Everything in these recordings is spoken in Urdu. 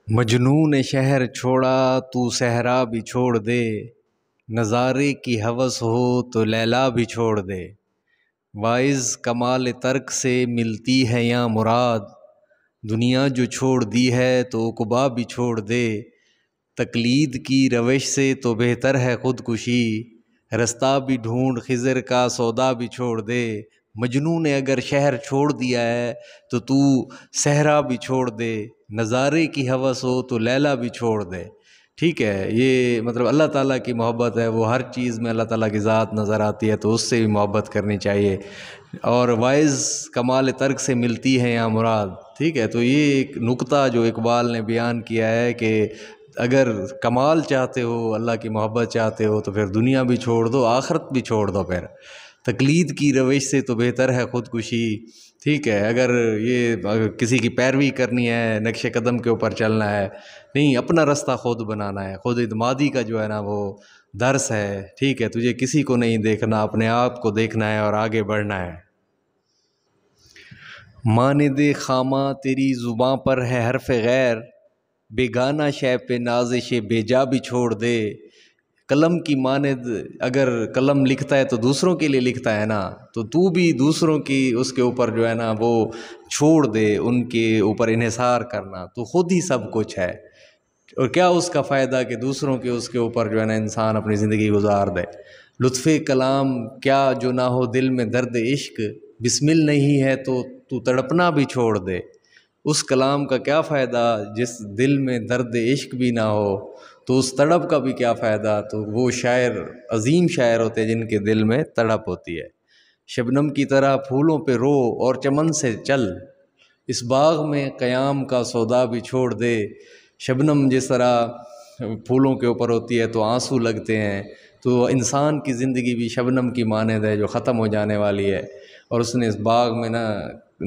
مجنوں نے شہر چھوڑا تو صحرا بھی چھوڑ دے، نظارے کی ہوس ہو تو لیلا بھی چھوڑ دے۔ واعظ کمال ترک سے ملتی ہے یا مراد، دنیا جو چھوڑ دی ہے تو عقبا بھی چھوڑ دے۔ تقلید کی روش سے تو بہتر ہے خودکشی، رستہ بھی ڈھونڈ خضر کا سودا بھی چھوڑ دے۔ مجنوں نے اگر شہر چھوڑ دیا ہے تو صحرا بھی چھوڑ دے، نظارے کی ہوس ہو تو لیلا بھی چھوڑ دے۔ ٹھیک ہے، یہ مطلب اللہ تعالیٰ کی محبت ہے، وہ ہر چیز میں اللہ تعالیٰ کی ذات نظر آتی ہے تو اس سے بھی محبت کرنی چاہیے۔ اور واعظ کمال ترک سے ملتی ہے یا مراد، ٹھیک ہے، تو یہ ایک نکتہ جو اقبال نے بیان کیا ہے کہ اگر کمال چاہتے ہو، اللہ کی محبت چاہتے ہو تو پھر دنیا بھی چھوڑ دو، آخرت بھی چھوڑ دو۔ پھر تقلید کی روش سے تو بہتر ہے خودکشی، ٹھیک ہے، اگر کسی کی پیروی کرنی ہے، نقش قدم کے اوپر چلنا ہے، نہیں، اپنا رستہ خود بنانا ہے۔ خود اعتمادی کا جو ہے نا وہ درس ہے، ٹھیک ہے، تجھے کسی کو نہیں دیکھنا، اپنے آپ کو دیکھنا ہے اور آگے بڑھنا ہے۔ ماند خامہ تیری زباں پر ہے حرف غیر، بیگانہ شے پہ نازش بیجا بھی چھوڑ دے۔ قلم کی ماند اگر قلم لکھتا ہے تو دوسروں کے لیے لکھتا ہے نا، تو بھی دوسروں کی اس کے اوپر جو ہے نا وہ چھوڑ دے، ان کے اوپر انحصار کرنا، تو خود ہی سب کچھ ہے۔ اور کیا اس کا فائدہ کہ دوسروں کے اس کے اوپر جو ہے نا انسان اپنی زندگی گزار دے۔ لطف کلام کیا جو نہ ہو دل میں درد عشق، بسمل نہیں ہے تو تڑپنا بھی چھوڑ دے۔ اس کلام کا کیا فائدہ جس دل میں درد عشق بھی نہ ہو، تو اس تڑپ کا بھی کیا فائدہ۔ تو وہ شاعر عظیم شاعر ہوتے ہیں جن کے دل میں تڑپ ہوتی ہے۔ شبنم کی طرح پھولوں پہ رو اور چمن سے چل، اس باغ میں قیام کا سودا بھی چھوڑ دے۔ شبنم جس طرح پھولوں کے اوپر ہوتی ہے تو آنسو لگتے ہیں، تو انسان کی زندگی بھی شبنم کی مانند ہے جو ختم ہو جانے والی ہے، اور اس نے اس باغ میں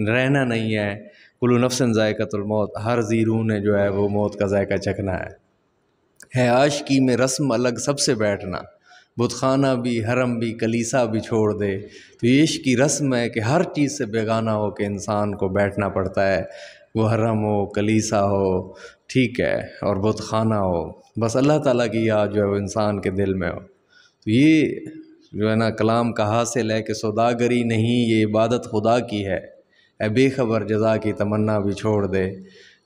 رہنا نہیں ہے۔ کل نفس ذائقۃ الموت، ہر ذی روح نے جو ہے وہ موت کا ذائقہ چکھنا ہے۔ عاشقی میں رسم الگ سب سے بیٹھنا، بت خانہ بھی حرم بھی کلیسا بھی چھوڑ دے۔ تو یہ عشق کی رسم ہے کہ ہر چیز سے بیگانہ ہو کے انسان کو بیٹھنا پڑتا ہے، وہ حرم ہو، کلیسا ہو، ٹھیک ہے، اور بت خانہ ہو، بس اللہ تعالیٰ کی یاد جو ہے وہ انسان کے دل میں ہو۔ تو یہ جو ہے نا کلام کا حاصل ہے کہ سوداگری نہیں، یہ عبادت خدا کی ہے۔ اے بے خبر جزا کی تمنا بھی چھوڑ دے۔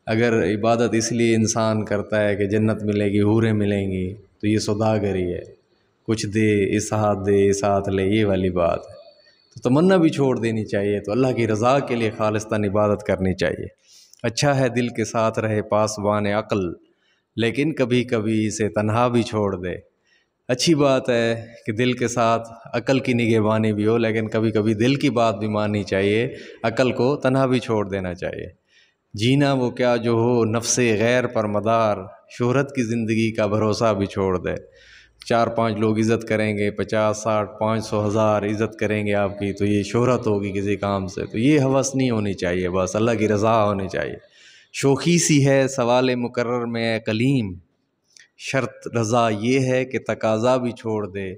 اگر عبادت اس لیے انسان کرتا ہے کہ جنت ملے گی، حوریں ملیں گی، تو یہ سوداگری ہے، کچھ دے اس ہاتھ دے اس ہاتھ لے، یہ والی بات ہے۔ تو تمنا بھی چھوڑ دینی چاہیے، تو اللہ کی رضا کے لیے خالصتاً عبادت کرنی چاہیے۔ اچھا ہے دل کے ساتھ رہے پاسبان عقل، لیکن کبھی کبھی اسے تنہا بھی چھوڑ دے۔ اچھی بات ہے کہ دل کے ساتھ عقل کی نگہبانی بھی ہو، لیکن کبھی کبھی دل کی بات بھی ماننی چاہیے، عقل کو تنہا بھی چھوڑ دینا چاہیے۔ جینا وہ کیا جو ہو نفس غیر پر مدار، شہرت کی زندگی کا بھروسہ بھی چھوڑ دے۔ 4-5 لوگ عزت کریں گے، 50 60 500 1000 عزت کریں گے آپ کی، تو یہ شہرت ہوگی کسی کام سے، تو یہ ہوس نہیں ہونی چاہیے، بس اللہ کی رضا ہونی چاہیے۔ شوخی سی ہے سوال مکرر میں اے کلیم، شرط رضا یہ ہے کہ تقاضا بھی چھوڑ دے۔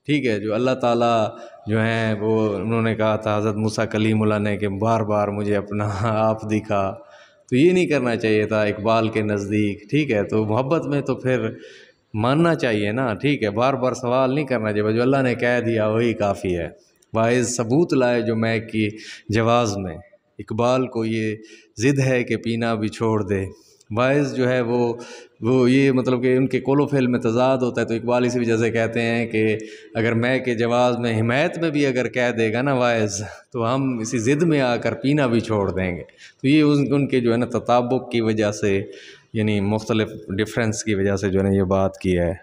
ٹھیک ہے، جو اللہ تعالیٰ جو ہیں وہ انہوں نے کہا تھا حضرت موسیٰ کلیم اللہ نے کہ بار بار مجھے اپنا آپ دکھا، تو یہ نہیں کرنا چاہیے تھا اقبال کے نزدیک۔ ٹھیک ہے، تو محبت میں تو پھر ماننا چاہیے نا، ٹھیک ہے، بار بار سوال نہیں کرنا چاہیے، جو اللہ نے کہہ دیا وہی کافی ہے۔ واعظ ثبوت لائے جو میں کی جواز میں، اقبال کو یہ ضد ہے کہ پینا بھی چھوڑ دے۔ واعظ جو ہے وہ یہ مطلب کہ ان کے قول و فعل میں تضاد ہوتا ہے، تو اقبال اسی وجہ سے کہتے ہیں کہ اگر میں کے جواز میں حمایت میں بھی اگر کہہ دے گا نا واعظ، تو ہم اسی ضد میں آ کر پینا بھی چھوڑ دیں گے۔ تو یہ ان کے جو ہے نا تطابق کی وجہ سے، یعنی مختلف ڈفرینس کی وجہ سے جو ہے نا یہ بات کی ہے۔